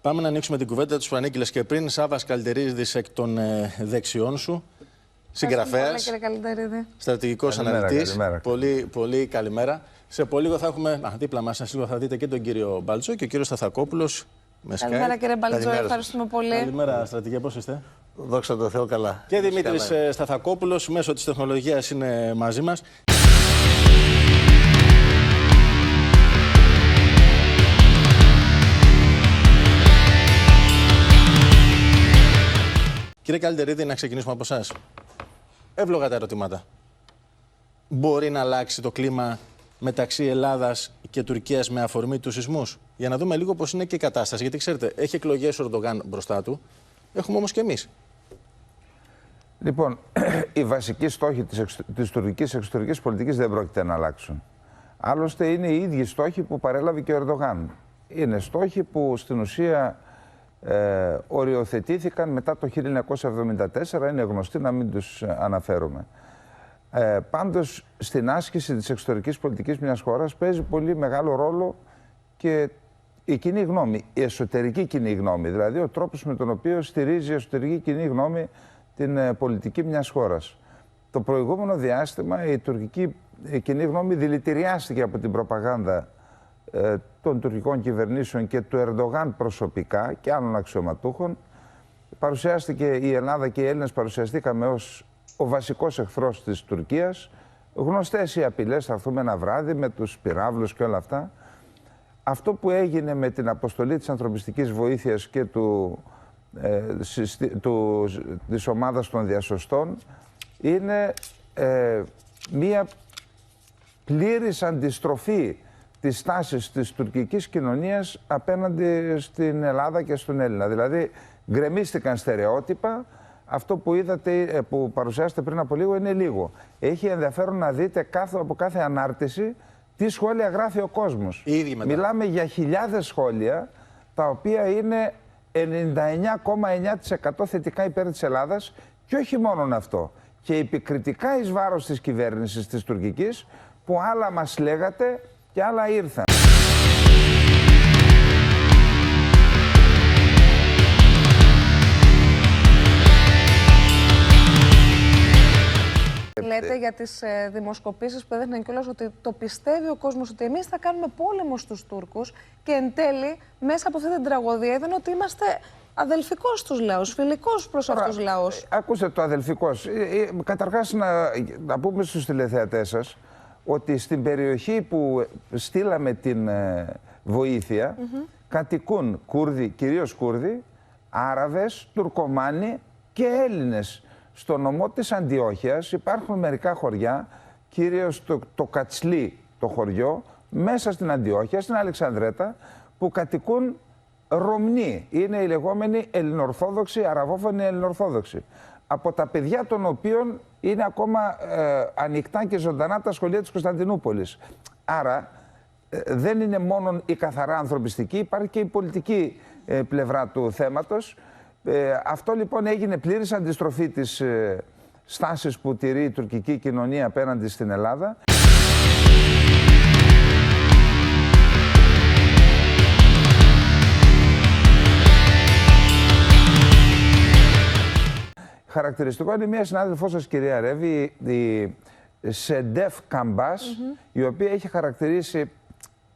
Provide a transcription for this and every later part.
Πάμε να ανοίξουμε την κουβέντα του που ανήγγειλες και πριν. Σάββας Καλτερίδης εκ των δεξιών σου. Συγγραφέας, στρατηγικός αναλυτής. Πολύ καλημέρα. Σε πολύ λίγο θα έχουμε δίπλα μας θα δείτε και τον κύριο Μπαλτσό και ο κύριος Σταθακόπουλος. Καλημέρα κύριε Μπαλτσό, ευχαριστούμε πολύ. Καλημέρα στρατηγέ, πώς είστε? Δόξα τω Θεώ, καλά. Και Δημήτρης Σταθακόπουλος μέσω της τεχνολογίας είναι μαζί μας. Κύριε Καλτερίδη, να ξεκινήσουμε από εσάς. Εύλογα τα ερωτήματα. Μπορεί να αλλάξει το κλίμα μεταξύ Ελλάδας και Τουρκίας με αφορμή τους σεισμούς? Για να δούμε λίγο πώς είναι και η κατάσταση. Γιατί ξέρετε, έχει εκλογές ο Ερντογάν μπροστά του, έχουμε όμως και εμείς. Λοιπόν, οι βασικοί στόχοι της τουρκικής εξωτερικής πολιτικής δεν πρόκειται να αλλάξουν. Άλλωστε, είναι οι ίδιοι στόχοι που παρέλαβε και ο Ερντογάν. Είναι στόχοι που στην ουσία οριοθετήθηκαν μετά το 1974, είναι γνωστοί, να μην τους αναφέρουμε. Πάντως, στην άσκηση της εξωτερικής πολιτικής μιας χώρας παίζει πολύ μεγάλο ρόλο και η κοινή γνώμη, η εσωτερική κοινή γνώμη, δηλαδή ο τρόπος με τον οποίο στηρίζει η εσωτερική κοινή γνώμη την πολιτική μιας χώρας. Το προηγούμενο διάστημα η τουρκική κοινή γνώμη δηλητηριάστηκε από την προπαγάνδα των τουρκικών κυβερνήσεων και του Ερντογάν προσωπικά και άλλων αξιωματούχων. Παρουσιάστηκε η Ελλάδα και οι Έλληνες παρουσιαστήκαμε ως ο βασικός εχθρός της Τουρκίας. Γνωστές οι απειλές, θα έρθουμε ένα βράδυ με τους πυράβλους και όλα αυτά. Αυτό που έγινε με την αποστολή της ανθρωπιστικής βοήθειας και της ομάδας των διασωστών είναι μία πλήρης αντιστροφή της τάσης της τουρκικής κοινωνίας απέναντι στην Ελλάδα και στον Έλληνα. Δηλαδή, γκρεμίστηκαν στερεότυπα. Αυτό που είδατε, που παρουσιάσετε πριν από λίγο, είναι λίγο. Έχει ενδιαφέρον να δείτε από κάθε ανάρτηση τι σχόλια γράφει ο κόσμος. Μιλάμε για χιλιάδες σχόλια, τα οποία είναι 99,9% θετικά υπέρ της Ελλάδας και όχι μόνον αυτό. Και επικριτικά εις βάρος της κυβέρνησης της τουρκικής, που άλλα μας λέγατε και άλλα ήρθαν. Λέτε για τις δημοσκοπήσεις που έδειχναν κιόλας ότι το πιστεύει ο κόσμος ότι εμείς θα κάνουμε πόλεμο στους Τούρκους και εν τέλει μέσα από αυτή την τραγωδία είδαν ότι είμαστε αδελφικός στους λαούς, φιλικός προς αυτούς τους λαούς. Ακούστε το αδελφικός. Καταρχάς να πούμε στους τηλεθεατές σας ότι στην περιοχή που στείλαμε την βοήθεια κατοικούν Κούρδοι, κυρίως Κούρδοι, Άραβες, Τουρκομάνοι και Έλληνες. Στο νομό της Αντιόχειας υπάρχουν μερικά χωριά, κυρίως το Κατσλί, το χωριό, μέσα στην Αντιόχεια, στην Αλεξανδρέτα, που κατοικούν Ρωμνοί. Είναι οι λεγόμενοι Ελληνορθόδοξοι, Αραβόφωνοι Ελληνορθόδοξοι. Από τα παιδιά των οποίων είναι ακόμα ανοιχτά και ζωντανά τα σχολεία της Κωνσταντινούπολης. Άρα δεν είναι μόνο η καθαρά ανθρωπιστική, υπάρχει και η πολιτική πλευρά του θέματος. Αυτό λοιπόν έγινε πλήρης αντιστροφή της στάσης που τηρεί η τουρκική κοινωνία απέναντι στην Ελλάδα. Χαρακτηριστικό είναι μια συνάδελφός σας, κυρία Ρεύη, η Σεντεφ Καμπάς, η οποία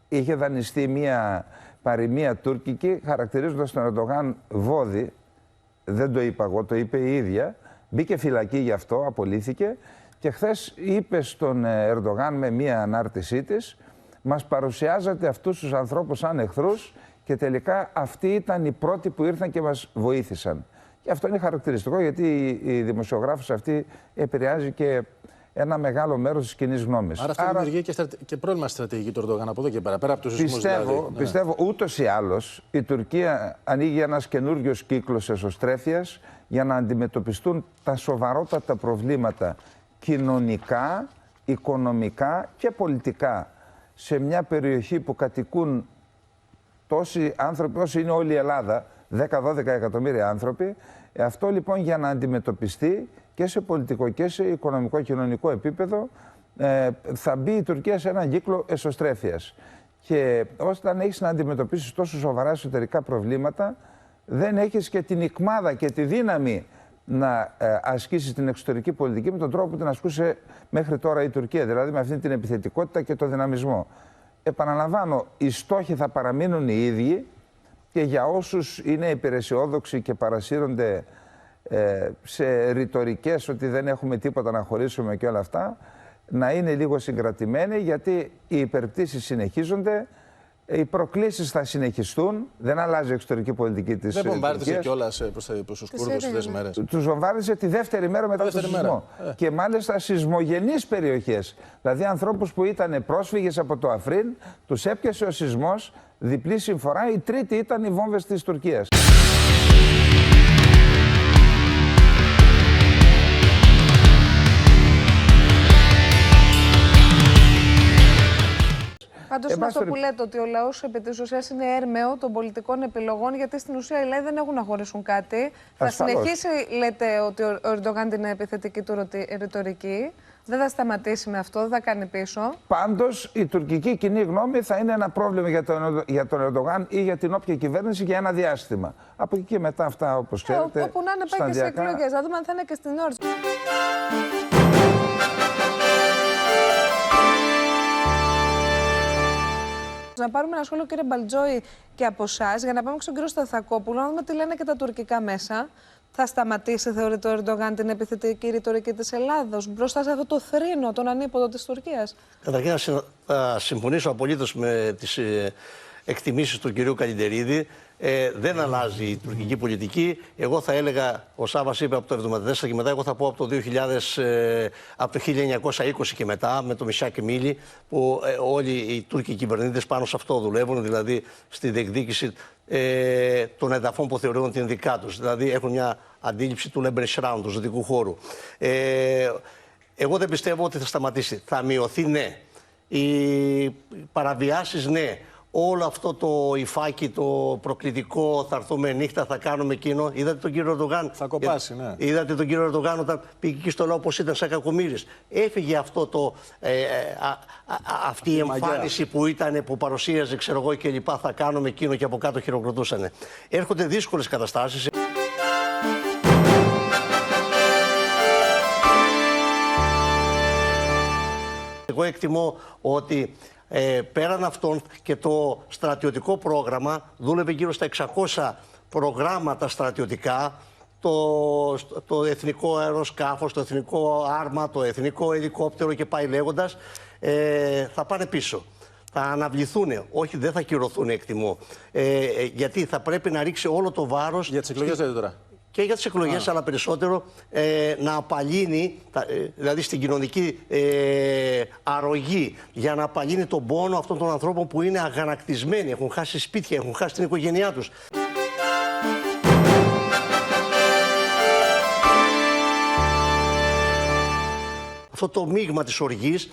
είχε δανειστεί μια παροιμία τουρκική, χαρακτηρίζοντας τον Ερντογάν βόδι. Δεν το είπα εγώ, το είπε η ίδια. Μπήκε φυλακή γι' αυτό, απολύθηκε. Και χθες είπε στον Ερντογάν με μία ανάρτησή της, μας παρουσιάζατε αυτούς τους ανθρώπους σαν εχθρούς και τελικά αυτοί ήταν οι πρώτοι που ήρθαν και μας βοήθησαν. Και αυτό είναι χαρακτηριστικό, γιατί η δημοσιογράφος αυτή επηρεάζει και ένα μεγάλο μέρος της κοινής γνώμης. Άρα αυτό δημιουργεί και πρόβλημα στρατηγική του Ερντογάν από εδώ και πέρα, πέρα από τους σεισμούς δηλαδή. Πιστεύω ούτως ή άλλως η Τουρκία ανοίγει ένας καινούριος κύκλος εσωστρέφειας για να αντιμετωπιστούν τα σοβαρότατα προβλήματα κοινωνικά, οικονομικά και πολιτικά σε μια περιοχή που κατοικούν τόσοι άνθρωποι όσο είναι όλη η Ελλάδα, 10-12 εκατομμύρια άνθρωποι. Αυτό λοιπόν για να αντιμετωπιστεί και σε πολιτικό και σε οικονομικό-κοινωνικό επίπεδο θα μπει η Τουρκία σε έναν κύκλο εσωστρέφειας. Και όταν έχεις να αντιμετωπίσεις τόσο σοβαρά εσωτερικά προβλήματα, δεν έχεις και την ικμάδα και τη δύναμη να ασκήσεις την εξωτερική πολιτική με τον τρόπο που την ασκούσε μέχρι τώρα η Τουρκία, δηλαδή με αυτή την επιθετικότητα και το δυναμισμό. Επαναλαμβάνω, οι στόχοι θα παραμείνουν οι ίδιοι και για όσους είναι υπεραισιόδοξοι και παρασύρονται σε ρητορικές ότι δεν έχουμε τίποτα να χωρίσουμε και όλα αυτά, να είναι λίγο συγκρατημένοι, γιατί οι υπερπτήσεις συνεχίζονται, οι προκλήσεις θα συνεχιστούν, δεν αλλάζει η εξωτερική πολιτική της Τουρκίας. Δεν βομβάρδισε κιόλας προς τους Κούρδους αυτές τις μέρες. Τους βομβάρδισε τη δεύτερη μέρα μετά τον σεισμό. Και μάλιστα σεισμογενείς περιοχές. Δηλαδή ανθρώπους που ήταν πρόσφυγες από το Αφρίν, τους έπιασε ο σεισμός, διπλή συμφορά, η τρίτη ήταν οι βόμβες της Τουρκίας. Πάντως είναι αυτό που λέτε, ότι ο λαός επί της ουσίας είναι έρμεο των πολιτικών επιλογών, γιατί στην ουσία οι λαοί δεν έχουν να χωρίσουν κάτι. Ασφαλώς. Θα συνεχίσει, λέτε, ότι ο Ερντογάν την επιθετική του ρητορική. Δεν θα σταματήσει με αυτό, δεν θα κάνει πίσω. Πάντως η τουρκική κοινή γνώμη θα είναι ένα πρόβλημα για τον Ερντογάν ή για την όποια κυβέρνηση για ένα διάστημα. Από εκεί και μετά αυτά, όπως ξέρετε. Όπου να είναι, πάει και σε εκλογές. Να δούμε αν θα είναι και στην ώρα. Να πάρουμε ένα σχόλιο, κύριε Μπαλτζόη, και από εσάς, για να πάμε και στον κύριο Σταθακόπουλο, να δούμε τι λένε και τα τουρκικά μέσα. Θα σταματήσει, θεωρείται, ο Ερντογάν την επιθετική ρητορική της Ελλάδος μπροστά σε αυτό το θρήνο, τον ανίποδο της Τουρκίας? Καταρχήν, θα συμφωνήσω απολύτως με τις εκτιμήσεις του κυρίου Καλιντερίδη. Δεν αλλάζει η τουρκική πολιτική. Εγώ θα έλεγα, ο Σάββας είπε από το 1974 και μετά, εγώ θα πω από το 1920 και μετά, με το Μισάκη Μίλη, που όλοι οι Τούρκοι κυβερνήτες πάνω σε αυτό δουλεύουν, δηλαδή στη διεκδίκηση των εδαφών που θεωρούν ότι είναι δικά τους. Δηλαδή έχουν μια αντίληψη του Λέμπερ-Σράουν, του ζωτικού χώρου. Εγώ δεν πιστεύω ότι θα σταματήσει. Θα μειωθεί, ναι. Οι παραβιάσεις, ναι. Όλο αυτό το υφάκι, το προκλητικό, θα έρθουμε νύχτα, θα κάνουμε εκείνο. Είδατε τον κύριο Ερντογάν. Θα κοπάσει, ναι. Είδατε τον κύριο Ερντογάν όταν πήγε εκεί στο λαό, πώς ήταν σαν κακομοίρης. Έφυγε αυτό αυτή η εμφάνιση που ήταν, που παρουσίαζε, ξέρω εγώ, και λοιπά. Θα κάνουμε εκείνο και από κάτω χειροκροτούσανε. Έρχονται δύσκολες καταστάσεις. Εγώ εκτιμώ ότι πέραν αυτών και το στρατιωτικό πρόγραμμα δούλευε γύρω στα 600 προγράμματα στρατιωτικά, το εθνικό αεροσκάφος, το εθνικό άρμα, το εθνικό ελικόπτερο και πάει λέγοντας, θα πάνε πίσω. Θα αναβληθούν, όχι δεν θα κυρωθούν, εκτιμώ. Γιατί θα πρέπει να ρίξει όλο το βάρος. Για τις εκλογές δηλαδή τώρα. Και για τις εκλογές, αλλά περισσότερο να απαλύνει, δηλαδή στην κοινωνική αρρωγή, για να απαλύνει τον πόνο αυτών των ανθρώπων που είναι αγανακτισμένοι, έχουν χάσει σπίτια, έχουν χάσει την οικογένειά τους. Αυτό το μείγμα της οργής,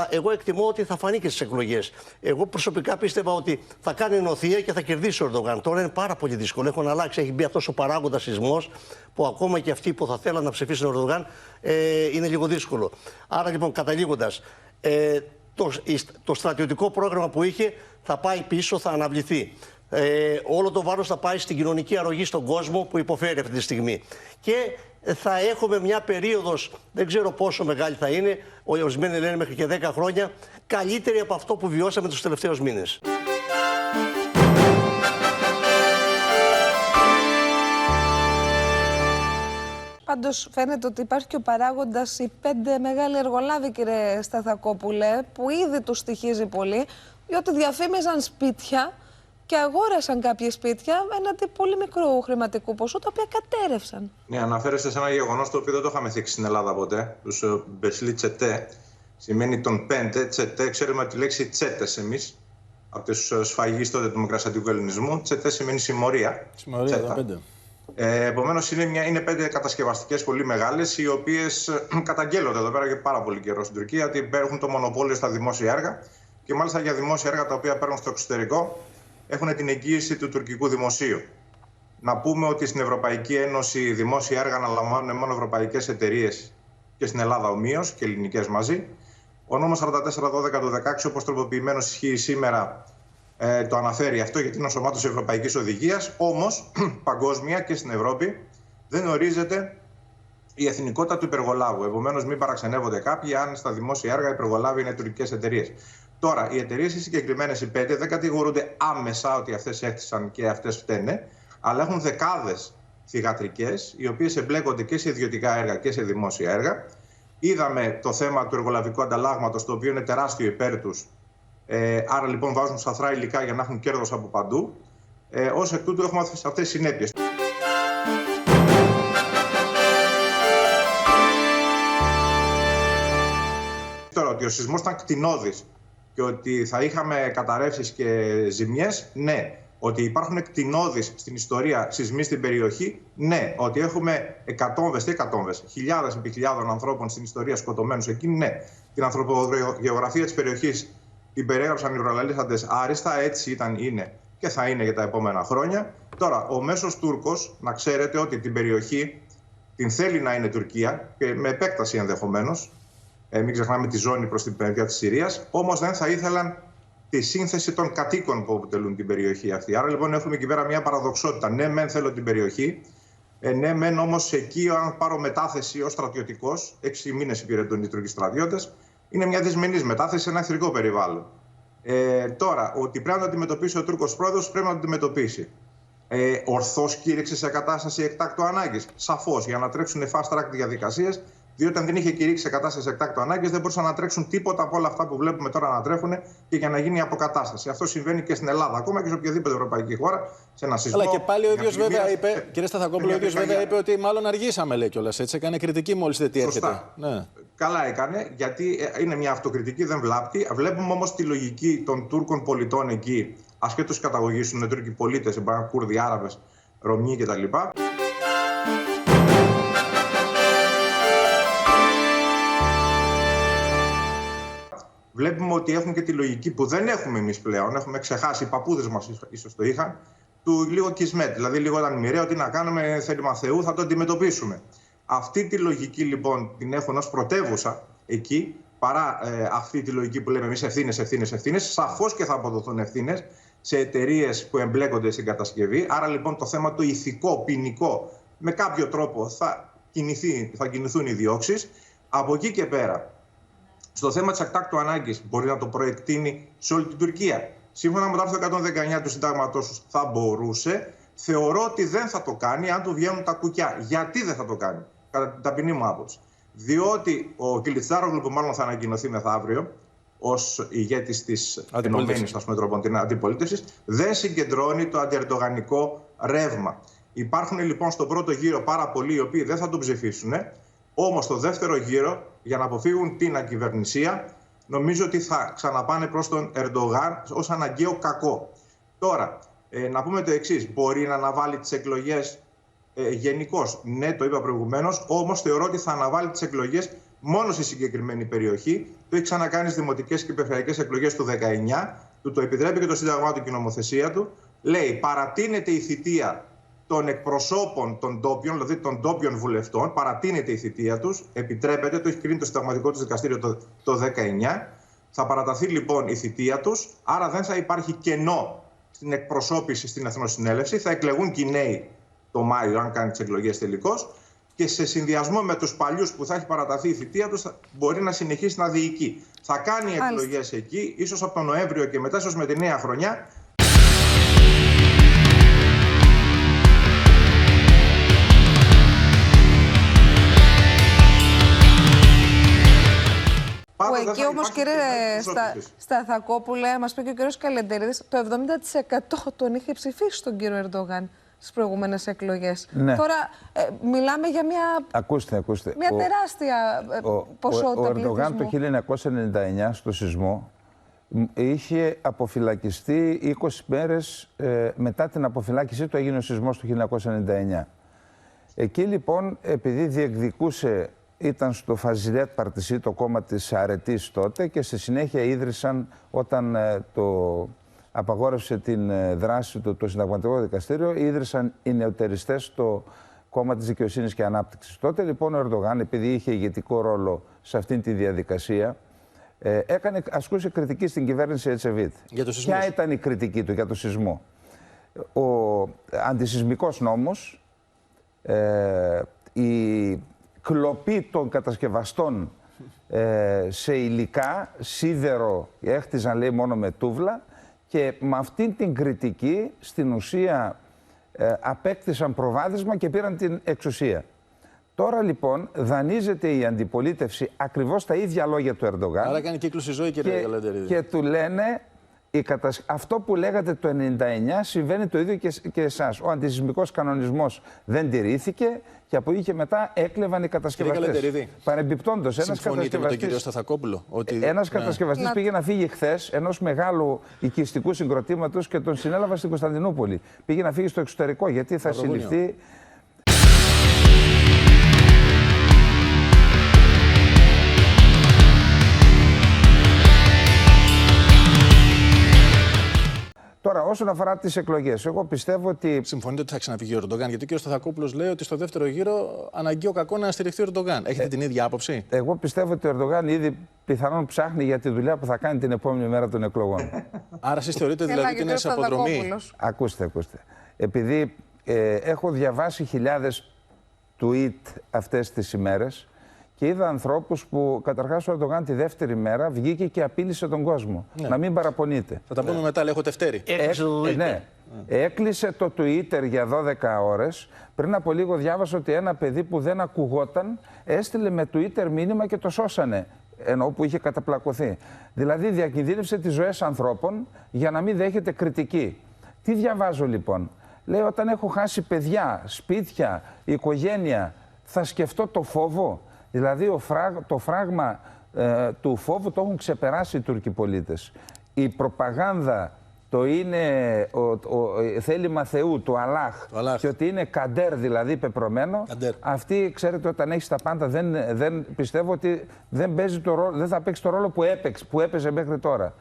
εγώ εκτιμώ ότι θα φανεί και στις εκλογές. Εγώ προσωπικά πίστευα ότι θα κάνει νοθεία και θα κερδίσει ο Ερντογάν. Τώρα είναι πάρα πολύ δύσκολο. Έχουν αλλάξει, έχει μπει αυτός ο παράγοντας σεισμός, που ακόμα και αυτοί που θα θέλαν να ψηφίσουν τον Ερντογάν είναι λίγο δύσκολο. Άρα λοιπόν, καταλήγοντας, το στρατιωτικό πρόγραμμα που είχε θα πάει πίσω, θα αναβληθεί. Όλο το βάρος θα πάει στην κοινωνική αρρωγή στον κόσμο που υποφέρει αυτή τη στιγμή. Και θα έχουμε μια περίοδος, δεν ξέρω πόσο μεγάλη θα είναι, ορισμένοι λένε μέχρι και 10 χρόνια, καλύτερη από αυτό που βιώσαμε τους τελευταίους μήνες. Πάντως φαίνεται ότι υπάρχει και ο παράγοντας οι 5 μεγάλοι εργολάβοι, κύριε Σταθακόπουλε, που ήδη τους στοιχίζει πολύ, διότι διαφήμιζαν σπίτια και αγόρασαν κάποια σπίτια έναντι πολύ μικρού χρηματικού ποσού, τα οποία κατέρευσαν. Ναι, αναφέρεστε σε ένα γεγονός το οποίο δεν το είχαμε θίξει στην Ελλάδα ποτέ. Τους Μπεσλί Τσετέ. Σημαίνει τον 5. Τσετέ, ξέρουμε τη λέξη τσέτες εμείς, από τους σφαγείς τότε του Μικρασιατικού Ελληνισμού. Τσετέ σημαίνει συμμορία. Συμμορία, τα 5. Επομένως, είναι 5 κατασκευαστικές πολύ μεγάλες, οι οποίες καταγγέλλονται εδώ πέρα και πάρα πολύ καιρό στην Τουρκία, ότι έχουν το μονοπόλιο στα δημόσια έργα και μάλιστα για δημόσια έργα τα οποία παίρνουν στο εξωτερικό έχουν την εγγύηση του τουρκικού δημοσίου. Να πούμε ότι στην Ευρωπαϊκή Ένωση δημόσια έργα αναλαμβάνουν μόνο ευρωπαϊκές εταιρείες και στην Ελλάδα ομοίως και ελληνικές μαζί. Ο νόμος 4412 του 16, όπως τροποποιημένος ισχύει σήμερα, το αναφέρει αυτό για την ενσωμάτωση Ευρωπαϊκής Οδηγίας. Όμως, παγκόσμια και στην Ευρώπη δεν ορίζεται η εθνικότητα του υπεργολάβου. Επομένως, μην παραξενεύονται κάποιοι αν στα δημόσια έργα υπεργολάβοι είναι τουρκικές εταιρείες. Τώρα, οι εταιρείες οι συγκεκριμένες, οι 5, δεν κατηγορούνται άμεσα ότι αυτές έχτισαν και αυτές φταίνε, αλλά έχουν δεκάδες θυγατρικές, οι οποίες εμπλέκονται και σε ιδιωτικά έργα και σε δημόσια έργα. Είδαμε το θέμα του εργολαβικού ανταλλάγματος, το οποίο είναι τεράστιο υπέρ τους. Άρα λοιπόν βάζουν σαθρά υλικά για να έχουν κέρδος από παντού. Ως εκ τούτου έχουμε αυτές τις συνέπειες. Τώρα, ότι ο σεισμός ήταν κτηνώδης και ότι θα είχαμε καταρρεύσεις και ζημιές, ναι. Ότι υπάρχουν κτηνώδεις στην ιστορία σεισμοί στην περιοχή, ναι. Ότι έχουμε εκατόμβες, χιλιάδες επί χιλιάδων ανθρώπων στην ιστορία σκοτωμένους εκεί, ναι. Την ανθρωπογεωγραφία της περιοχής την περιέγραψαν οι προλαλήσαντες άριστα, έτσι ήταν, είναι και θα είναι για τα επόμενα χρόνια. Τώρα, ο μέσος Τούρκος, να ξέρετε ότι την περιοχή την θέλει να είναι Τουρκία και με επέκταση ενδεχομένως. Μην ξεχνάμε τη ζώνη προς την περιοχή της Συρίας, όμως δεν θα ήθελαν τη σύνθεση των κατοίκων που αποτελούν την περιοχή αυτή. Άρα λοιπόν έχουμε εκεί πέρα μια παραδοξότητα. Ναι, μεν θέλω την περιοχή, ναι, μεν όμως εκεί, αν πάρω μετάθεση ως στρατιωτικός, 6 μήνες υπηρετούν οι Τούρκοι στρατιώτες, είναι μια δυσμενής μετάθεση σε ένα εχθρικό περιβάλλον. Τώρα, ότι πρέπει να αντιμετωπίσει ο Τούρκος πρόεδρος, πρέπει να το αντιμετωπίσει. Ορθώς κήρυξε σε κατάσταση εκτάκτου ανάγκης. Σαφώς, για να τρέξουν fast track διαδικασίες. Διότι αν δεν είχε κηρύξει σε κατάσταση εκτάκτου ανάγκης, δεν μπορούσαν να τρέξουν τίποτα από όλα αυτά που βλέπουμε τώρα να τρέχουν και για να γίνει η αποκατάσταση. Αυτό συμβαίνει και στην Ελλάδα, ακόμα και σε οποιαδήποτε ευρωπαϊκή χώρα, σε ένα σεισμό. Αλλά και πάλι ο ίδιος βέβαια είπε, κύριε Σταθακόπουλο, ο ίδιος βέβαια είπε ότι μάλλον αργήσαμε, λέει κιόλας. Έτσι, έκανε κριτική μόλις δεν τι έρχεται. Ναι. Καλά έκανε, γιατί είναι μια αυτοκριτική, δεν βλάπτει. Βλέπουμε όμως τη λογική των Τούρκων πολιτών εκεί, ασχέτως καταγωγής του, είναι Τούρκοι πολίτες, Κούρδοι, Άραβες, Ρωμιοί κτλ. Βλέπουμε ότι έχουν και τη λογική που δεν έχουμε εμείς πλέον, έχουμε ξεχάσει, οι παππούδες μας ίσως το είχαν, του λίγο κισμέτ. Δηλαδή, λίγο ήταν μοιραίο, τι να κάνουμε, θέλημα Θεού, θα το αντιμετωπίσουμε. Αυτή τη λογική λοιπόν την έχουν ως πρωτεύουσα εκεί, παρά αυτή τη λογική που λέμε εμείς ευθύνες. Σαφώς και θα αποδοθούν ευθύνες σε εταιρείες που εμπλέκονται στην κατασκευή. Άρα λοιπόν το θέμα το ηθικό, ποινικό, με κάποιο τρόπο θα κινηθούν οι διώξεις. Από εκεί και πέρα. Στο θέμα της εκτάκτου ανάγκης μπορεί να το προεκτείνει σε όλη την Τουρκία. Σύμφωνα με το άρθρο 119 του Συντάγματος θα μπορούσε. Θεωρώ ότι δεν θα το κάνει αν του βγαίνουν τα κουκιά. Γιατί δεν θα το κάνει, κατά την ταπεινή μου άποψη. Διότι ο Κιλιτσάρογλου, που μάλλον θα ανακοινωθεί μεθαύριο ως ηγέτης της ενωμένης αντιπολίτευσης, δεν συγκεντρώνει το αντιερντογανικό ρεύμα. Υπάρχουν λοιπόν στον πρώτο γύρο πάρα πολλοί οι οποίοι δεν θα τον ψηφίσουν. Όμως στο δεύτερο γύρο, για να αποφύγουν την ακυβερνησία, νομίζω ότι θα ξαναπάνε προς τον Ερντογάν ως αναγκαίο κακό. Τώρα, να πούμε το εξής. Μπορεί να αναβάλει τις εκλογές γενικώς. Ναι, το είπα προηγουμένως, όμως θεωρώ ότι θα αναβάλει τις εκλογές μόνο στη συγκεκριμένη περιοχή. Το έχει ξανακάνει στις δημοτικές και περιφερειακές εκλογές του 19. Του το επιτρέπει και το Σύνταγμά του και η νομοθεσία του. Λέει, παρατείνεται η θητεία των εκπροσώπων των ντόπιων, δηλαδή των ντόπιων βουλευτών, παρατείνεται η θητεία τους, επιτρέπεται, το έχει κρίνει το Συνταγματικό του Δικαστήριο το 19. Θα παραταθεί λοιπόν η θητεία τους, άρα δεν θα υπάρχει κενό στην εκπροσώπηση στην Εθνοσυνέλευση. Θα εκλεγούν και οι νέοι το Μάιο, αν κάνει τις εκλογές τελικώς, και σε συνδυασμό με τους παλιούς που θα έχει παραταθεί η θητεία τους, μπορεί να συνεχίσει να διοικεί. Θα κάνει εκλογές εκεί, ίσως από τον Νοέμβριο και μετά, ίσως με τη νέα χρονιά. Εκεί όμως, κύριε Σταθακόπουλε, μας πει και ο κύριος Καλεντερίδης, το 70% τον είχε ψηφίσει τον κύριο Ερντογάν στις προηγούμενες εκλογές. Ναι. Τώρα μιλάμε για μια, μια τεράστια ποσότητα πληθυσμού. Ο Ερντογάν το 1999 στο σεισμό είχε αποφυλακιστεί 20 μέρες μετά την αποφυλάκησή του, έγινε ο σεισμός του 1999. Εκεί λοιπόν, επειδή διεκδικούσε, ήταν στο Φαζιλέτ Παρτισί, το κόμμα της Αρετής τότε, και στη συνέχεια ίδρυσαν, όταν το απαγόρευσε την δράση του το Συνταγματικό Δικαστήριο, ίδρυσαν οι νεοτεριστές το κόμμα της Δικαιοσύνης και Ανάπτυξης. Τότε λοιπόν ο Ερντογάν, επειδή είχε ηγετικό ρόλο σε αυτήν τη διαδικασία, ασκούσε κριτική στην κυβέρνηση Ετσεβίτ. Για τους σεισμούς. Ποια ήταν η κριτική του για το σεισμό? Ο αντισεισμικός νόμος, η κλοπή των κατασκευαστών σε υλικά, σίδερο, έχτιζαν λέει μόνο με τούβλα, και με αυτήν την κριτική στην ουσία απέκτησαν προβάδισμα και πήραν την εξουσία. Τώρα λοιπόν δανείζεται η αντιπολίτευση ακριβώς τα ίδια λόγια του Ερντογάν. Άρα κάνει κύκλους η ζωή, κύριε Καλεντερίδη. Και του λένε, αυτό που λέγατε το 99 συμβαίνει το ίδιο και εσάς. Ο αντισεισμικός κανονισμός δεν τηρήθηκε και από εκεί και μετά έκλεβαν οι κατασκευαστές. Παρεμπιπτόντως, συμφωνείτε με τον κύριο Σταθακόπουλο? Ένας κατασκευαστής πήγε να φύγει χθες ενός μεγάλου οικιστικού συγκροτήματος και τον συνέλαβα στην Κωνσταντινούπολη. Πήγε να φύγει στο εξωτερικό γιατί θα συλληφθεί. Τώρα, όσον αφορά τις εκλογές, εγώ πιστεύω ότι. Συμφωνείτε ότι θα ξαναφύγει ο Ερντογάν? Γιατί ο κ. Σταθακόπουλος λέει ότι στο δεύτερο γύρο αναγκαίο κακό να στηριχθεί ο Ερντογάν. Έχετε την ίδια άποψη? Εγώ πιστεύω ότι ο Ερντογάν ήδη πιθανόν ψάχνει για τη δουλειά που θα κάνει την επόμενη μέρα των εκλογών. Άρα, εσείς θεωρείτε δηλαδή ότι είναι σε αποδρομή? Ακούστε. Επειδή έχω διαβάσει χιλιάδες tweet αυτές τις ημέρες και είδα ανθρώπους που καταρχάς ο Ερντογάν τη δεύτερη μέρα βγήκε και απείλησε τον κόσμο. Ναι. Να μην παραπονείτε. Θα τα πούμε μετά, αλλά έχω Δευτέρη. Έκλεισε το Twitter για 12 ώρες. Πριν από λίγο διάβασα ότι ένα παιδί που δεν ακουγόταν έστειλε με Twitter μήνυμα και το σώσανε, ενώ που είχε καταπλακωθεί. Δηλαδή διακινδύνευσε τις ζωές ανθρώπων για να μην δέχεται κριτική. Τι διαβάζω λοιπόν? Λέει, όταν έχω χάσει παιδιά, σπίτια, οικογένεια, θα σκεφτώ το φόβο. Δηλαδή το φράγμα του φόβου το έχουν ξεπεράσει οι Τούρκοι πολίτες. Η προπαγάνδα, το είναι θέλημα Θεού, του Αλλάχ, και ότι είναι καντέρ, δηλαδή πεπρωμένο. Αυτή, ξέρετε, όταν έχει τα πάντα, δεν πιστεύω ότι δεν θα παίξει το ρόλο που έπαιζε μέχρι τώρα.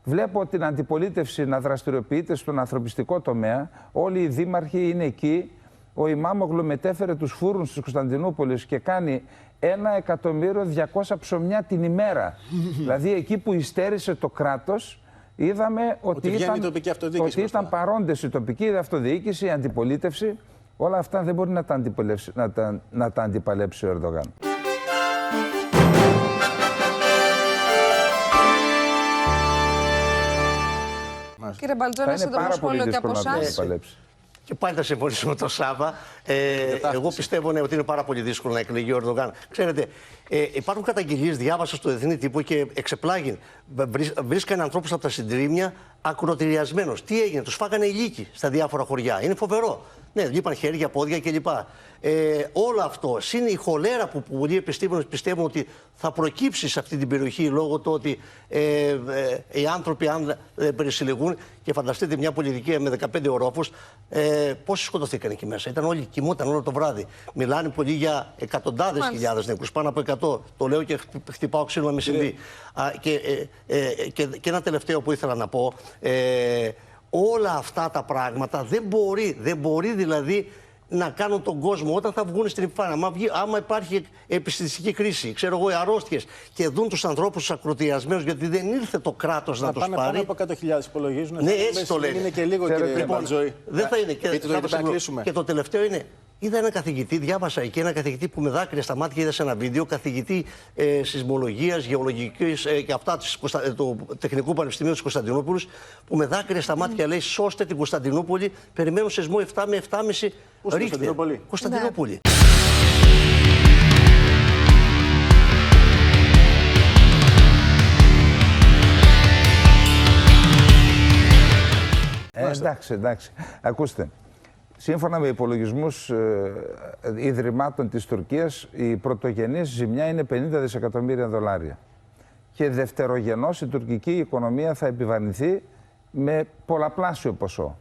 Βλέπω την αντιπολίτευση να δραστηριοποιείται στον ανθρωπιστικό τομέα. Όλοι οι δήμαρχοι είναι εκεί. Ο Ημάμογλου μετέφερε τους φούρνους της Κωνσταντινούπολης και κάνει 1.200.000 ψωμιά την ημέρα. Δηλαδή εκεί που υστέρησε το κράτος, είδαμε ότι ήταν παρόντες η τοπική αυτοδιοίκηση, η αντιπολίτευση. Όλα αυτά δεν μπορεί να τα αντιπαλέψει ο Ερντογάν. Κύριε Μπαλτζόνη, σύντομο σχόλιο και από εσάς. Και πάλι θα συμφωνήσω με τον Σάβα. Εγώ πιστεύω ότι είναι πάρα πολύ δύσκολο να εκλεγεί ο Ερντογάν. Ξέρετε, υπάρχουν καταγγελίες, διάβασα στο Εθνή Τύπο και εξεπλάγει. Βρίσκανε ανθρώπους από τα συντρίμμια ακροτηριασμένους. Τι έγινε, τους φάγανε οι λύκοι στα διάφορα χωριά. Είναι φοβερό. Ναι, λείπαν χέρια, πόδια κλπ. Όλο αυτό, συν η χολέρα που πολλοί επιστήμονες πιστεύουν ότι θα προκύψει σε αυτή την περιοχή λόγω του ότι οι άνθρωποι, αν περισυλληγούν, και φανταστείτε μια πολυδικία με 15 ορόφους, πόσοι σκοτωθήκαν εκεί μέσα? Ήταν όλοι, κοιμόταν όλο το βράδυ. Μιλάνε πολλοί για εκατοντάδες χιλιάδες νεκρούς, πάνω από 100. Το λέω και χτυπάω ξύλο να μην συμβεί. Και ένα τελευταίο που ήθελα να πω. Όλα αυτά τα πράγματα δεν μπορεί δηλαδή να κάνουν τον κόσμο όταν θα βγουν στην επιφάνεια. Άμα υπάρχει επιστημιστική κρίση, ξέρω εγώ, αρρώστιες, και δουν τους ανθρώπους τους ακροτηριασμένους, γιατί δεν ήρθε το κράτος να τους πάρει. Πάνω από 100.000 υπολογίζουν. Ναι, έτσι το λένε. Είναι και λίγο, κύριε Μπαλτζόη. Δεν θα είναι. Και το τελευταίο είναι. Είδα ένα καθηγητή, διάβασα εκεί ένα καθηγητή που με δάκρυα στα μάτια είδα σε ένα βίντεο, καθηγητή σεισμολογίας, γεωλογικής και αυτά του Τεχνικού Πανεπιστημίου της Κωνσταντινούπολης, που με δάκρυα στα μάτια λέει: σώστε την Κωνσταντινούπολη, περιμένουν σεισμό 7 με 7,5 ρίχτερ. Κωνσταντινούπολη. Εντάξει. Ακούστε. Σύμφωνα με υπολογισμούς ιδρυμάτων της Τουρκίας, η πρωτογενής ζημιά είναι 50 δισεκατομμύρια δολάρια. Και δευτερογενώς η τουρκική οικονομία θα επιβαρυνθεί με πολλαπλάσιο ποσό.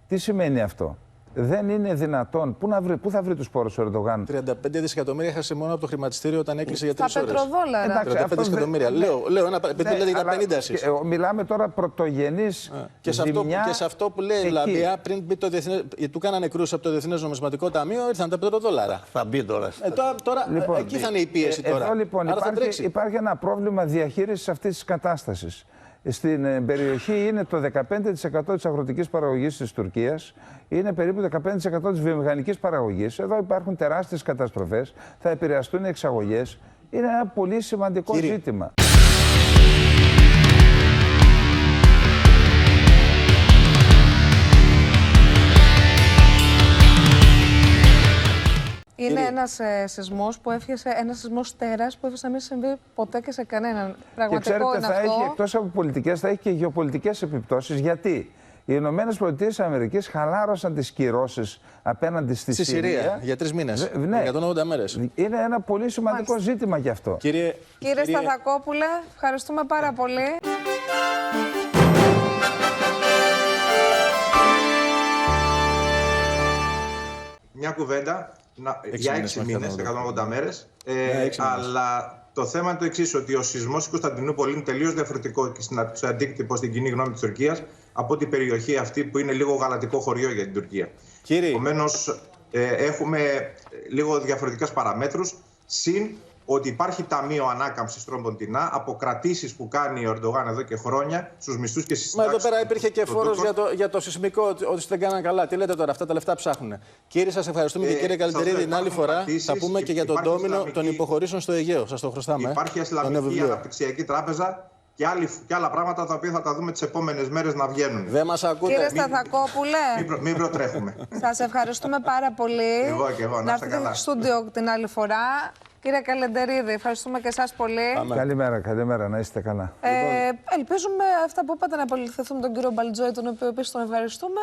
Τι σημαίνει αυτό? Δεν είναι δυνατόν. Πού θα βρει τους πόρους ο Ερντογάν? 35 δισεκατομμύρια έχασε μόνο από το χρηματιστήριο όταν έκλεισε για 3 Τα ώρες. πετροδόλαρα. 35 δισεκατομμύρια. Λέω ένα επειδή λέτε για τα 50 εσείς. Μιλάμε τώρα πρωτογενής ζημιά. Και σε αυτό που λέει η Λαμπία, πριν μπει το διεθνές, του κάνανε κρούση από το Διεθνές Νομισματικό Ταμείο, ήρθαν τα πετροδόλαρα. Θα μπει τώρα. Τώρα Λοιπόν, εκεί θα είναι η πίεση τώρα. Εδώ λοιπόν Άρα θα τρέξει. υπάρχει ένα πρόβλημα διαχείρισης αυτής της κατάστασης. Στην περιοχή είναι το 15% της αγροτικής παραγωγής της Τουρκίας, είναι περίπου 15% της βιομηχανικής παραγωγής. Εδώ υπάρχουν τεράστιες καταστροφές, θα επηρεαστούν οι εξαγωγές. Είναι ένα πολύ σημαντικό ζήτημα. Είναι ένας σεισμός που έφτιασε, ένας σεισμός τέρας που έφτιασε να μην συμβεί ποτέ και σε κανέναν. Και Πραγματικό ξέρετε, είναι θα αυτό. έχει εκτός από πολιτικές, θα έχει και γεωπολιτικές επιπτώσεις. Γιατί οι ΗΠΑ χαλάρωσαν τις κυρώσεις απέναντι στη Συρία για 3 μήνες. Ναι. 180 μέρες. Είναι ένα πολύ σημαντικό ζήτημα γι' αυτό. Κύριε Σταθακόπουλε, ευχαριστούμε πάρα πολύ. Μια κουβέντα για 6 μήνες, 180 μέρες. Αλλά το θέμα είναι το εξής, ότι ο σεισμός της Κωνσταντινούπολης είναι τελείως διαφορετικό και σε αντίκτυπο στην κοινή γνώμη της Τουρκίας από την περιοχή αυτή που είναι λίγο γαλατικό χωριό για την Τουρκία. Επομένως, έχουμε λίγο διαφορετικές παραμέτρους, συν ότι υπάρχει ταμείο ανάκαμψης τρόμποντινά από κρατήσεις που κάνει ο Ερντογάν εδώ και χρόνια στους μισθούς και στις συντάξεις. Μα εδώ πέρα υπήρχε και φόρος για το σεισμικό, ότι δεν κάναν καλά. Τι λέτε τώρα, αυτά τα λεφτά ψάχνουν. Κύριε, σας ευχαριστούμε και κύριε Καλντερίδη. Την άλλη φορά θα πούμε και για τον ντόμινο των υποχωρήσεων στο Αιγαίο. Σας το χρωστάμε. Υπάρχει Ισλαμική Αναπτυξιακή Τράπεζα και άλλα πράγματα τα οποία θα τα δούμε τις επόμενες μέρες να βγαίνουν. Δεν μας ακούτε. Κύριε Σταθακόπουλε, Μην προτρέχουμε. σας ευχαριστούμε πάρα πολύ. Και εγώ, να είστε καλά. έρθετε στο στούντιο την άλλη φορά. Κύριε Καλντερίδη, ευχαριστούμε και εσάς πολύ. Καλημέρα, να είστε καλά. Ελπίζουμε αυτά που είπατε να απολυθεθούν τον κύριο Μπαλτζόη, τον οποίο επίσης τον ευχαριστούμε.